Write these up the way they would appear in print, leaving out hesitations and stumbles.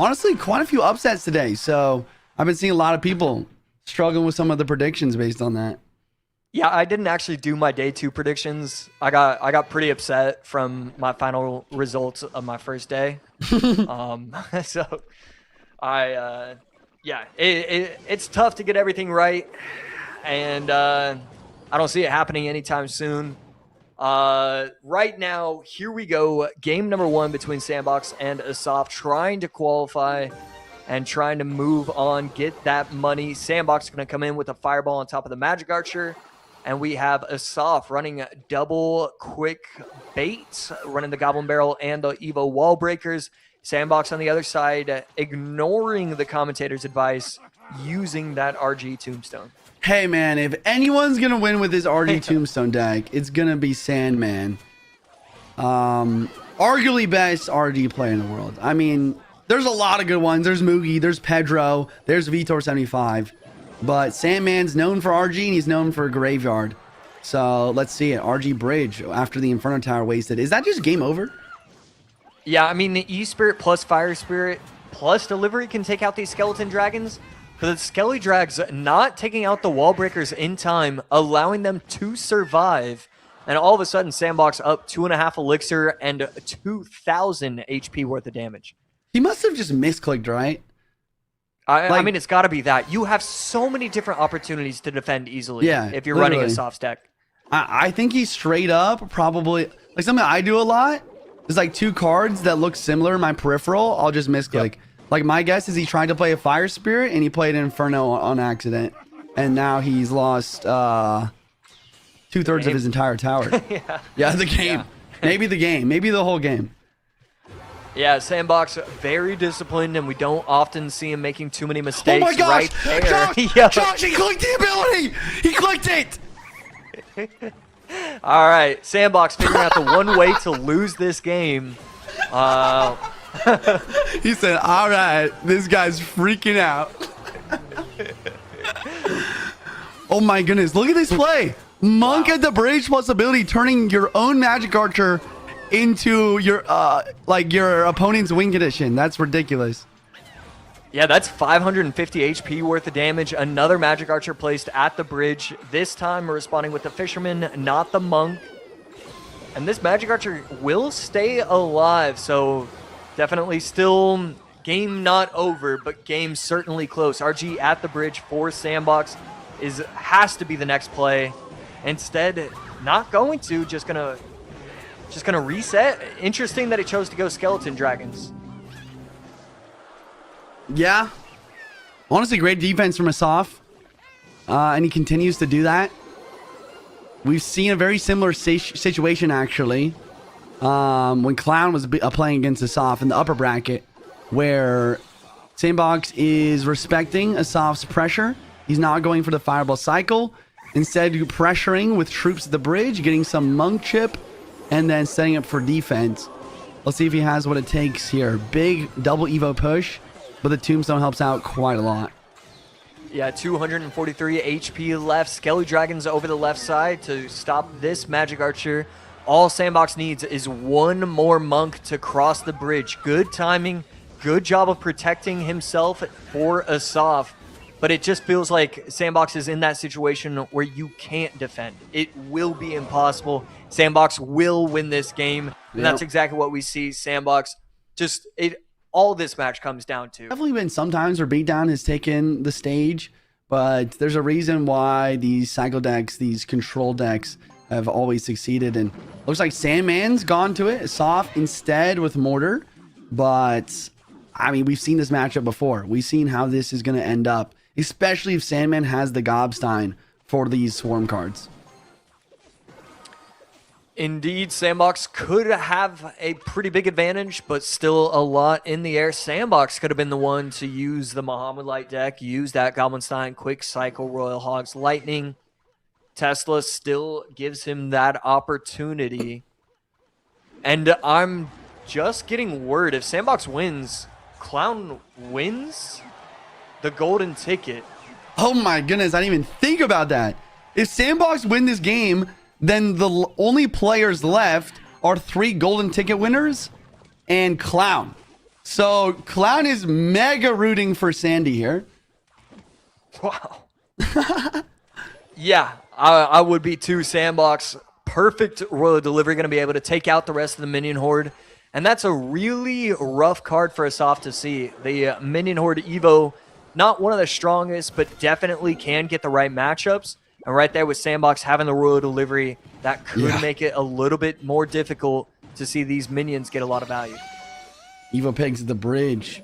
honestly, quite a few upsets today. So I've been seeing a lot of people struggling with some of the predictions based on that. Yeah, I didn't actually do my day 2 predictions. I got pretty upset from my final results of my first day. So yeah, it's tough to get everything right, and I don't see it happening anytime soon. Right now, here we go. Game number 1 between SANDBOX and ASAF, trying to qualify and trying to move on, get that money. SANDBOX is going to come in with a fireball on top of the Magic Archer. And we have ASAF running double quick bait, running the Goblin Barrel and the Evo Wall Breakers. SANDBOX on the other side, ignoring the commentator's advice, using that RG Tombstone. Hey, man, if anyone's going to win with this RG Tombstone deck, it's going to be Sandman. Arguably best RG player in the world. I mean, there's a lot of good ones. There's Moogie, there's Pedro, there's Vitor75. But Sandman's known for RG and he's known for Graveyard. So let's see it. RG Bridge after the Inferno Tower wasted. Is that just game over? Yeah, I mean, the E-Spirit plus Fire Spirit plus Delivery can take out these Skeleton Dragons. But the Skelly Drags not taking out the Wall Breakers in time, allowing them to survive. And all of a sudden, SANDBOX up 2.5 Elixir and 2,000 HP worth of damage. He must have just misclicked, right? I mean, it's got to be that. You have so many different opportunities to defend easily if you're running a soft stack. I think he's straight up probably, like something I do a lot is like 2 cards that look similar in my peripheral. I'll just misclick. Yep. Like my guess is he tried to play a Fire Spirit and he played an Inferno on accident. And now he's lost 2/3 of his entire tower. Yeah, the game. Yeah. Maybe the game. Maybe the whole game. Yeah, SANDBOX very disciplined, and we don't often see him making too many mistakes. Oh my gosh! Right there. Josh, he clicked the ability! He clicked it! All right, SANDBOX figuring out the one way to lose this game. He said, all right, this guy's freaking out. Oh my goodness, look at this play. Monk at the bridge plus ability, turning your own Magic Archer into your your opponent's win condition. That's ridiculous. Yeah, that's 550 HP worth of damage. Another Magic Archer placed at the bridge. This time we're responding with the Fisherman, not the Monk. And this Magic Archer will stay alive, so definitely still game not over, but game certainly close. RG at the bridge for SANDBOX has to be the next play. Instead, not going to, just gonna reset. Interesting that he chose to go Skeleton Dragons. Yeah. Honestly, great defense from ASAF. And he continues to do that. We've seen a very similar situation, actually, when Clown was playing against ASAF in the upper bracket, where SANDBOX is respecting ASAF's pressure. He's not going for the Fireball cycle. Instead, pressuring with troops at the bridge, getting some Monk chip, and then setting up for defense. Let's see if he has what it takes here. Big double Evo push, but the Tombstone helps out quite a lot. Yeah, 243 HP left. Skelly Dragons over the left side to stop this Magic Archer. All SANDBOX needs is one more Monk to cross the bridge. Good timing. Good job of protecting himself for ASAF. But it just feels like SANDBOX is in that situation where you can't defend. It will be impossible. SANDBOX will win this game. And that's exactly what we see. SANDBOX, all this match comes down to. Definitely been sometimes where beatdown has taken the stage, but there's a reason why these cycle decks, these control decks, have always succeeded. And looks like Sandman's gone to it. ASAF instead with Mortar. But, I mean, we've seen this matchup before. We've seen how this is going to end up, especially if Sandman has the Gobstein for these Swarm cards. Indeed, SANDBOX could have a pretty big advantage, but still a lot in the air. SANDBOX could have been the one to use the Muhammad Light deck, use that Goblinstein, Quick Cycle, Royal Hogs, Lightning. Tesla still gives him that opportunity. And I'm just getting word, if SANDBOX wins, Clown wins the golden ticket. Oh my goodness, I didn't even think about that. If SANDBOX win this game, then the only players left are 3 golden ticket winners and Clown. So Clown is mega rooting for Sandy here. Wow. Yeah, I would be too. SANDBOX, perfect Royal Delivery, going to be able to take out the rest of the Minion Horde. And that's a really rough card for ASAF to see. The Minion Horde Evo, not one of the strongest, but definitely can get the right matchups. And right there with SANDBOX having the Royal Delivery, that could make it a little bit more difficult to see these minions get a lot of value. Evo Pigs at the bridge.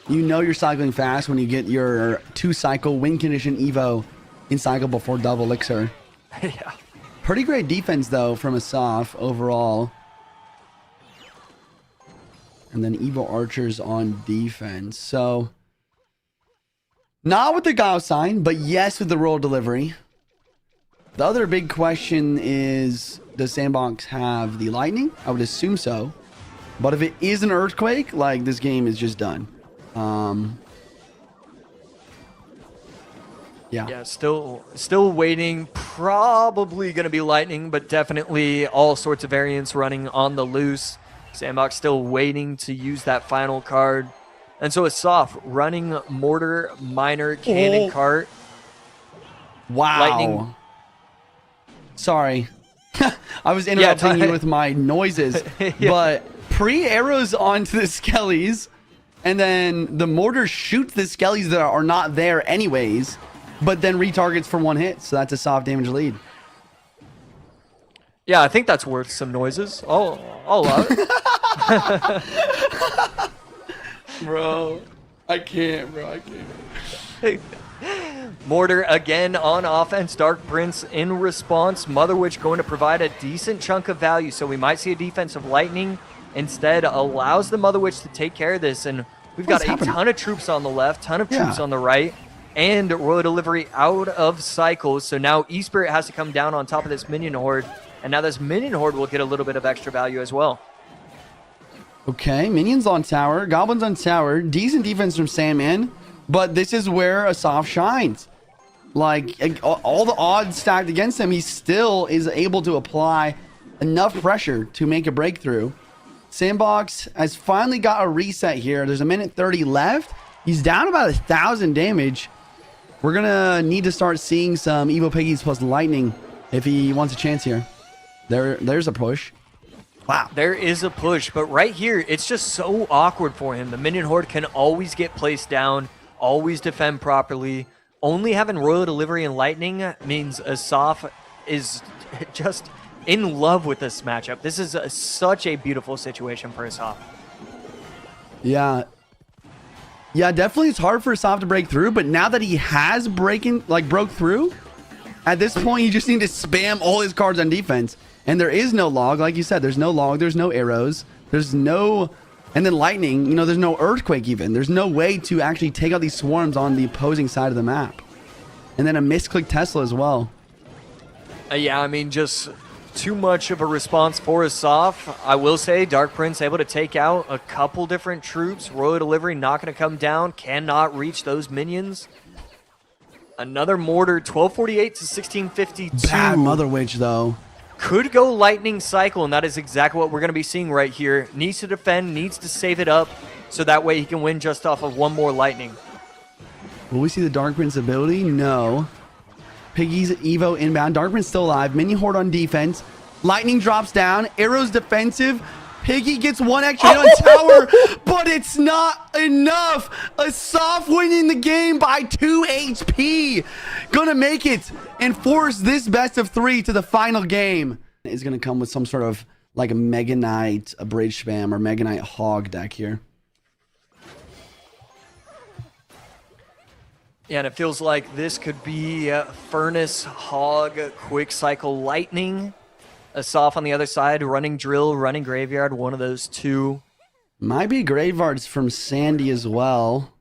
You know you're cycling fast when you get your 2-cycle win condition Evo in cycle before double elixir. Yeah. Pretty great defense, though, from ASAF overall. And then Evo Archers on defense. So, not with the Gauss sign, but yes with the Royal Delivery. The other big question is, does SANDBOX have the Lightning? I would assume so. But if it is an Earthquake, like, this game is just done. Yeah, still waiting. Probably going to be Lightning, but definitely all sorts of variants running on the loose. SANDBOX still waiting to use that final card. And so ASAF running Mortar, Miner, Cannon, Cart. Wow. Lightning. Sorry. I was interrupting you with my noises. But pre-arrows onto the Skellies, and then the Mortar shoots the Skellies that are not there anyways, but then retargets for 1 hit. So that's a soft damage lead. Yeah, I think that's worth some noises. I'll allow it. Bro, I can't, bro. I can't. Mortar again on offense. Dark Prince in response. Mother Witch going to provide a decent chunk of value. So we might see a defensive Lightning. Instead, allows the Mother Witch to take care of this. And we've got a ton of troops on the left, ton of troops on the right. And Royal Delivery out of cycles. So now E-Spirit has to come down on top of this Minion Horde. And now this Minion Horde will get a little bit of extra value as well. Okay, Minions on tower, Goblins on tower. Decent defense from Sandman. But this is where ASAF shines. Like, all the odds stacked against him, he still is able to apply enough pressure to make a breakthrough. SANDBOX has finally got a reset here. There's a minute 30 left. He's down about 1,000 damage. We're going to need to start seeing some Evo Piggies plus Lightning if he wants a chance here. There's a push. Wow. There is a push, but right here, it's just so awkward for him. The Minion Horde can always get placed down, always defend properly. Only having Royal Delivery and Lightning means ASAF is just in love with this matchup. This is such a beautiful situation for ASAF. Yeah. Yeah, definitely it's hard for ASAF to break through, but now that he has broke through, at this point, you just need to spam all his cards on defense. And there is no log, like you said. There's no log, there's no arrows, there's no... And then Lightning, you know, there's no Earthquake even. There's no way to actually take out these swarms on the opposing side of the map. And then a misclick Tesla as well. Yeah, I mean, just too much of a response for ASAF. I will say, Dark Prince able to take out a couple different troops. Royal Delivery not going to come down. Cannot reach those minions. Another Mortar, 1248 to 1652. Bad Mother Witch, though. Could go Lightning Cycle, and that is exactly what we're going to be seeing right here. Needs to defend, needs to save it up, so that way he can win just off of one more Lightning. Will we see the Dark Prince ability? No. Piggy's Evo inbound. Dark Prince still alive. Minion Horde on defense. Lightning drops down. Arrows defensive. Piggy gets 1 extra hit on tower, but it's not enough. ASAF winning the game by 2 HP. Gonna make it and force this best of 3 to the final game. Is gonna come with some sort of like a Mega Knight, a Bridge Spam, or Mega Knight Hog deck here. Yeah, and it feels like this could be Furnace, Hog, Quick Cycle, Lightning. ASAF on the other side, running Drill, running Graveyard, one of those two. Might be Graveyards from Sandy as well.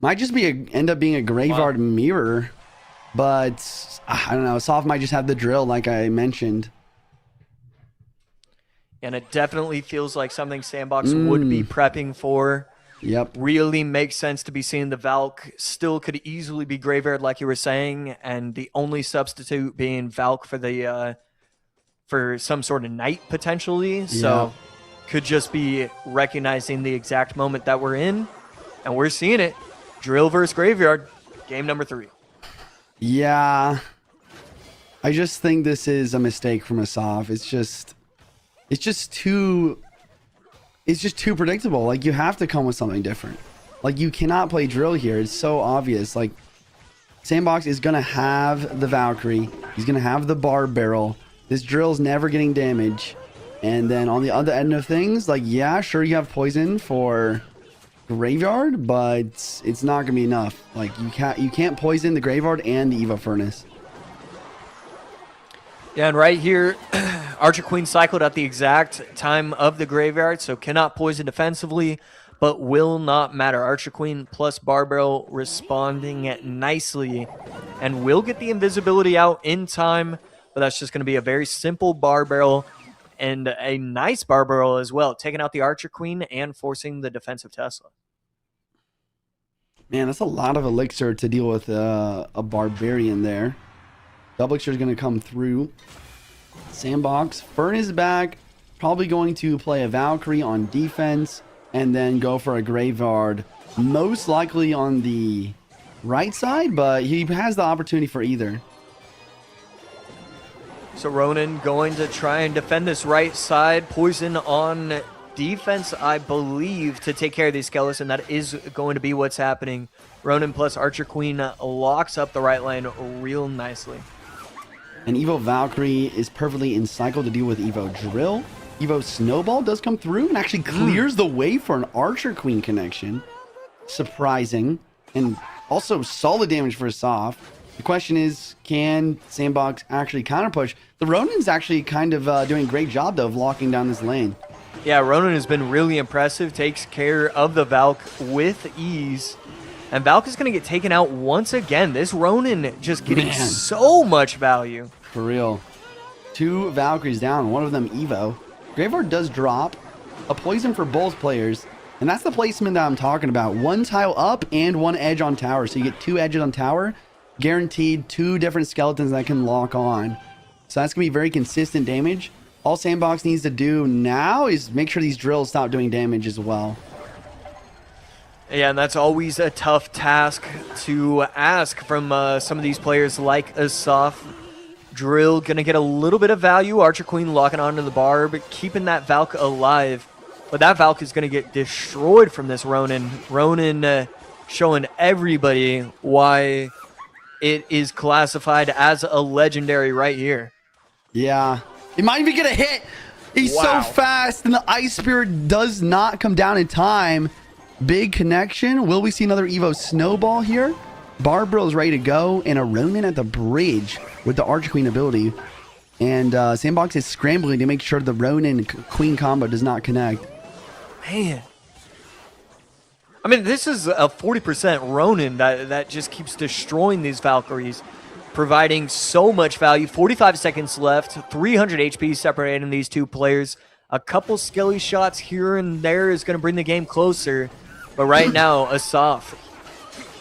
Might just be end up being a Graveyard mirror. But I don't know. ASAF might just have the Drill like I mentioned. And it definitely feels like something SANDBOX would be prepping for. Yep. Really makes sense to be seeing the Valk. Still could easily be Graveyard like you were saying. And the only substitute being Valk for the... for some sort of knight potentially. So could just be recognizing the exact moment that we're in, and we're seeing it. Drill versus Graveyard, game number 3. Yeah. I just think this is a mistake from ASAF. It's just too predictable. Like, you have to come with something different. Like, you cannot play drill here. It's so obvious. Like, SANDBOX is gonna have the Valkyrie. He's gonna have the Barb Barrel. This drill's never getting damage. And then on the other end of things, like, yeah, sure, you have poison for Graveyard, but it's not gonna be enough. Like, you can't poison the Graveyard and the Evo Furnace. Yeah, and right here, Archer Queen cycled at the exact time of the Graveyard, so cannot poison defensively, but will not matter. Archer Queen plus Barb Barrel responding nicely, and will get the invisibility out in time, but that's just going to be a very simple Barb Barrel, and a nice Barb Barrel as well, taking out the Archer Queen and forcing the defensive Tesla. Man, that's a lot of elixir to deal with a Barbarian there. Double elixir is going to come through. SANDBOX, Fern is back. Probably going to play a Valkyrie on defense and then go for a Graveyard. Most likely on the right side, but he has the opportunity for either. So Ronan going to try and defend this right side. Poison on defense, I believe, to take care of these skeletons, and that is going to be what's happening. Ronan plus Archer Queen locks up the right lane real nicely. And Evo Valkyrie is perfectly in cycle to deal with Evo Drill. Evo Snowball does come through and actually clears the way for an Archer Queen connection. Surprising. And also solid damage for ASAF. The question is, can SANDBOX actually counter push? The Ronan's actually kind of doing a great job, though, of locking down this lane. Yeah, Ronan has been really impressive. Takes care of the Valk with ease. And Valk is going to get taken out once again. This Ronan just getting so much value. For real. 2 Valkyries down, one of them Evo. Graveyard does drop a poison for both players. And that's the placement that I'm talking about. 1 tile up and 1 edge on tower. So you get 2 edges on tower. Guaranteed 2 different skeletons that can lock on. So that's going to be very consistent damage. All SANDBOX needs to do now is make sure these drills stop doing damage as well. Yeah, and that's always a tough task to ask from some of these players like ASAF. Drill going to get a little bit of value. Archer Queen locking onto the Barb, keeping that Valk alive. But that Valk is going to get destroyed from this Ronan. Ronan showing everybody why it is classified as a legendary right here. Yeah. It might even get a hit. He's so fast, and the Ice Spirit does not come down in time. Big connection. Will we see another Evo Snowball here? Barbara is ready to go, and a Ronan at the bridge with the Archer Queen ability. And SANDBOX is scrambling to make sure the Ronan Queen combo does not connect. Man. I mean, this is a 40% Ronan that just keeps destroying these Valkyries, providing so much value. 45 seconds left, 300 HP separating these 2 players. A couple skelly shots here and there is going to bring the game closer. But right now, ASAF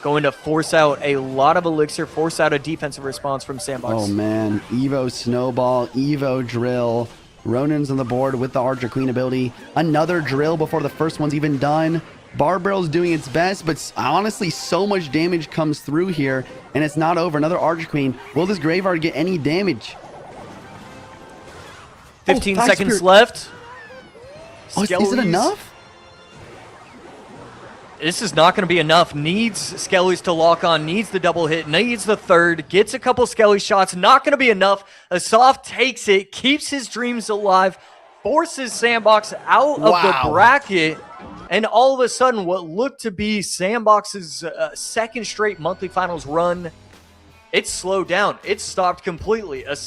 going to force out a lot of elixir, force out a defensive response from SANDBOX. Oh, man. Evo Snowball, Evo Drill. Ronan's on the board with the Archer Queen ability. Another drill before the first one's even done. Barbarrel's doing its best, but honestly, so much damage comes through here, and it's not over. Another Archer Queen. Will this Graveyard get any damage? 15 seconds left. Oh, is it enough? This is not going to be enough. Needs Skellies to lock on. Needs the double hit. Needs the third. Gets a couple Skelly shots. Not going to be enough. ASAF takes it. Keeps his dreams alive. Forces SANDBOX out of the bracket. And all of a sudden, what looked to be SANDBOX's second straight monthly finals run, it slowed down. It stopped completely. ASAF